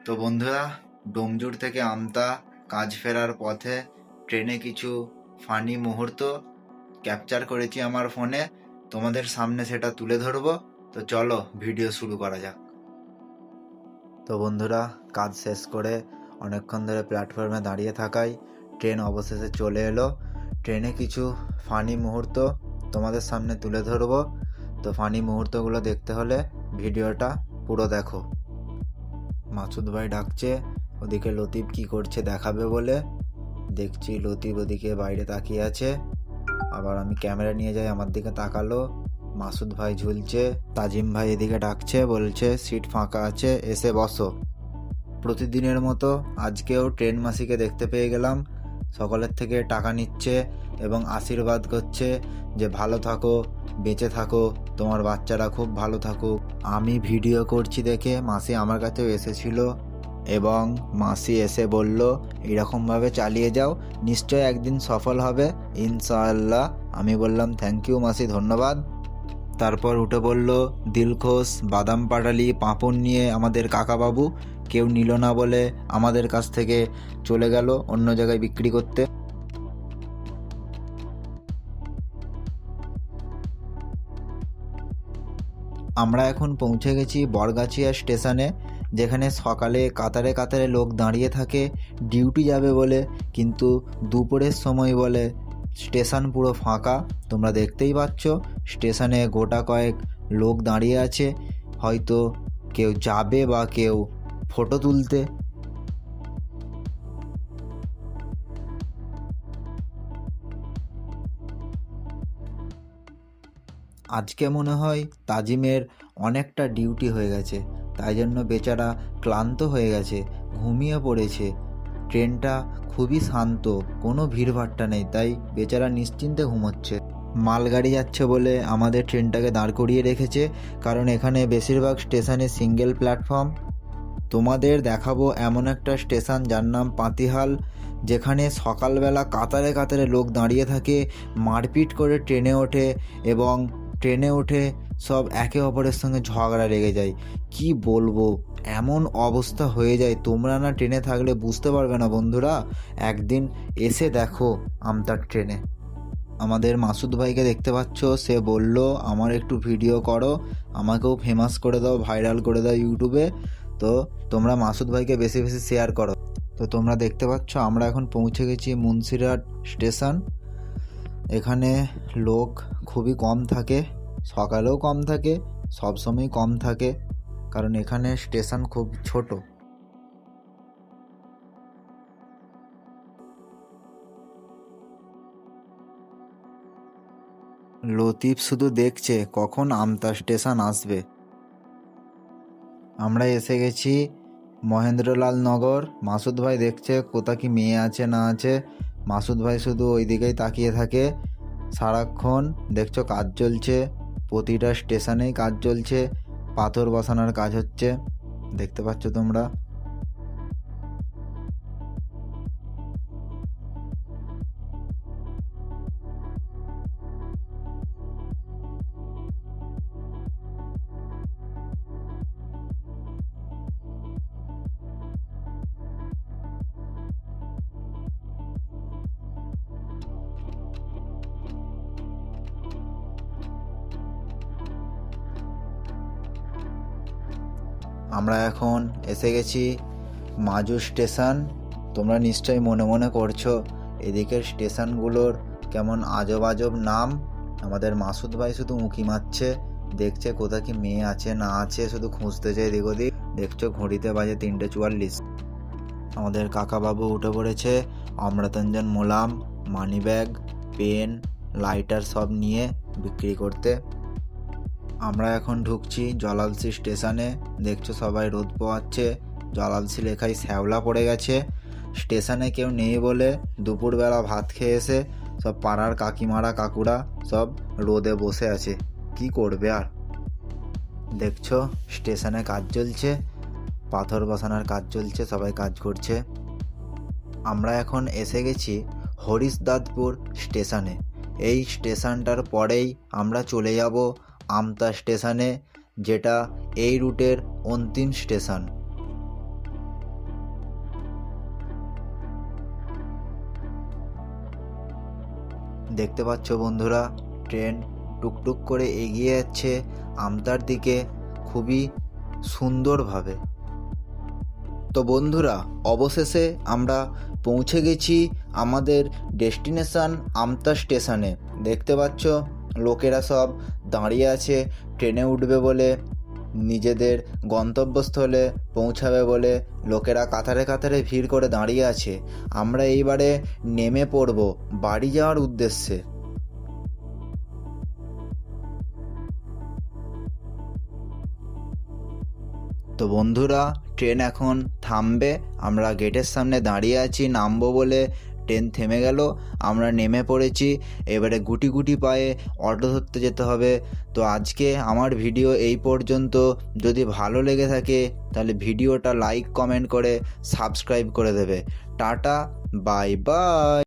তো বন্ধুরা, ডোমজুড় থেকে আমতা কাজ ফেরার পথে ট্রেনে কিছু ফানি মুহূর্ত ক্যাপচার করেছি আমার ফোনে। তোমাদের সামনে সেটা তুলে ধরবো। তো চলো ভিডিও শুরু করা যাক। তো বন্ধুরা, কাজ শেষ করে অনেকক্ষণ ধরে প্ল্যাটফর্মে দাঁড়িয়ে থাকায় ট্রেন অবশেষে চলে এলো। ট্রেনে কিছু ফানি মুহূর্ত তোমাদের সামনে তুলে ধরবো। তো ফানি মুহূর্তগুলো দেখতে হলে ভিডিওটা পুরো দেখো। মাসুদ ভাই ডাকছে, ওদিকে লতিফ কি করছে দেখাবে বলে। দেখছি লতিফ ওদিকে বাইরে তাকিয়ে আছে। আবার আমি ক্যামেরা নিয়ে যাই, আমার দিকে তাকালো, মাসুদ ভাই ঝুলছে। তাজিম ভাই এদিকে ডাকছে, বলছে সিট ফাঁকা আছে, এসে বসো। প্রতিদিনের মতো আজকেও ট্রেন মাসিকে দেখতে পেয়ে গেলাম। সকলের থেকে টাকা নিচ্ছে এবং আশীর্বাদ করছে যে ভালো থাকো, বেঁচে থাকো, তোমার বাচ্চারা খুব ভালো থাকুক। আমি ভিডিও করছি দেখে মাসি আমার কাছেও এসেছিল এবং মাসি এসে বলল এরকমভাবে চালিয়ে যাও, নিশ্চয় একদিন সফল হবে ইনশাআল্লাহ। আমি বললাম থ্যাংক ইউ মাসি, ধন্যবাদ। তারপর উঠে বলল দিলখোশ, বাদাম পাটালি, পাঁপড় নিয়ে আমাদের কাকাবাবু কেউ নিল না বলে আমাদের কাছ থেকে চলে গেল অন্য জায়গায় বিক্রি করতে। আমরা এখন পৌঁছে গেছি বরগাছিয়া স্টেশনে, যেখানে সকালে কাতারে কাতারে লোক দাঁড়িয়ে থাকে ডিউটি যাবে বলে, কিন্তু দুপুরের সময় বলে স্টেশন পুরো ফাঁকা। তোমরা দেখতেই পাচ্ছ স্টেশনে গোটা কয়েক লোক দাঁড়িয়ে আছে, হয়তো কেউ যাবে বা কেউ ফটো তুলতে। আজকে মনে হয় তাজিমের অনেকটা ডিউটি হয়ে গেছে, তাই জন্য বেচারা ক্লান্ত হয়ে গেছে, ঘুমিয়ে পড়েছে। ট্রেনটা খুবই শান্ত, কোনো ভিড়ভাট্টা নেই, তাই বেচারা নিশ্চিন্তে ঘুমোচ্ছে। মালগাড়ি যাচ্ছে বলে আমাদের ট্রেনটাকে দাঁড় করিয়ে রেখেছে, কারণ এখানে বেশিরভাগ স্টেশনে সিঙ্গেল প্ল্যাটফর্ম। তোমাদের দেখাবো এমন একটা স্টেশন যার নাম পাতিহাল, যেখানে সকালবেলা কাতারে কাতারে লোক দাঁড়িয়ে থাকে, মারপিট করে ট্রেনে ওঠে এবং ট্রেনে উঠে সব একে অপরের সঙ্গে ঝগড়া লেগে যায়। কি বলবো, এমন অবস্থা হয়ে যায়, তোমরা না ট্রেনে থাকলে বুঝতে পারবে না বন্ধুরা। একদিন এসে দেখো আমতার ট্রেনে। আমাদের মাসুদ ভাইকে দেখতে পাচ্ছ, সে বলল আমার একটু ভিডিও করো, আমাকেও ফেমাস করে দাও, ভাইরাল করে দাও ইউটিউবে। তো তোমরা মাসুদ ভাইকে বেশি বেশি শেয়ার করো। তো তোমরা দেখতে পাচ্ছ আমরা এখন পৌঁছে গেছি মুন্সিরহাট স্টেশন। এখানে লোক খুবই কম থাকে, সকালেও কম থাকে, সবসময় কম থাকে, কারণ এখানে স্টেশন খুব ছোট। লতিফ শুধু দেখছে কখন আমতা স্টেশন আসবে। আমরা এসে গেছি মহেন্দ্রলাল নগর। মাসুদ ভাই দেখছে কোথা কি মেয়ে আছে না আছে। মাসুদ ভাই শুধু ওই দিকেই তাকিয়ে থাকে সারাক্ষণ। দেখছো কাজ চলছে, প্রতিটা স্টেশনেই কাজ চলছে, পাথর বসানোর কাজ হচ্ছে, দেখতে পাচ্ছ তোমরা। আমরা এখন এসে গেছি মাজু স্টেশন। তোমরা নিশ্চয়ই মনে মনে করছো এদিকের স্টেশনগুলোর কেমন আজব আজব নাম। আমাদের মাসুদ ভাই শুধু উঁকি মারছে, দেখছে কোথা কি মেয়ে আছে না আছে, শুধু খুঁজতেছে এদিক ওদিক। দেখছো ঘড়িতে বাজে 3:44। আমাদের কাকাবাবু উঠে পড়েছে, অমৃতাঞ্জন মোলাম, মানি ব্যাগ, পেন, লাইটার সব নিয়ে বিক্রি করতে। আমরা এখন ঢুকছি জলালসি স্টেশনে। দেখছো সবাই রোদ পোয়াচ্ছে, জলালসি লেখায় শ্যাওলা পড়ে গেছে। স্টেশনে কেউ নেই বলে দুপুরবেলা ভাত খেয়ে এসে সব পাড়ার কাকিমারা কাকুরা সব রোদে বসে আছে, কি করবে আর। দেখছো স্টেশনে কাজ চলছে, পাথর বসানোর কাজ চলছে, সবাই কাজ করছে। আমরা এখন এসে গেছি হরিশদাদপুর স্টেশনে। এই স্টেশনটার পরেই আমরা চলে যাব আমতা স্টেশনে, যেটা এই রুটের অন্তিম স্টেশন। দেখতে পাচ্ছ বন্ধুরা, ট্রেন টুকটুক করে এগিয়ে যাচ্ছে আমতার দিকে খুবই সুন্দরভাবে। তো বন্ধুরা, অবশেষে আমরা পৌঁছে গেছি আমাদের ডেস্টিনেশন আমতা স্টেশনে। দেখতে পাচ্ছ লোকেরা সব দাঁড়িয়ে আছে ট্রেনে উঠবে বলে, নিজেদের গন্তব্যস্থলে পৌঁছাবে বলে লোকেরা কাতারে কাতারে ভিড় করে দাঁড়িয়ে আছে। আমরা এইবারে নেমে পড়ব বাড়ি যাওয়ার উদ্দেশ্যে। তো বন্ধুরা, ট্রেন এখন থামবে, আমরা গেটের সামনে দাঁড়িয়ে আছি নামবো বলে। ট্রেন থেমে গেল, আমরা নেমে পড়েছি। এবারে গুটি গুটি পায়ে অটো ধরতে যেতে হবে। তো আজকে আমার ভিডিও এই পর্যন্ত। যদি ভালো লেগে থাকে তাহলে ভিডিওটা লাইক কমেন্ট করে সাবস্ক্রাইব করে দেবে। Tata, bye bye.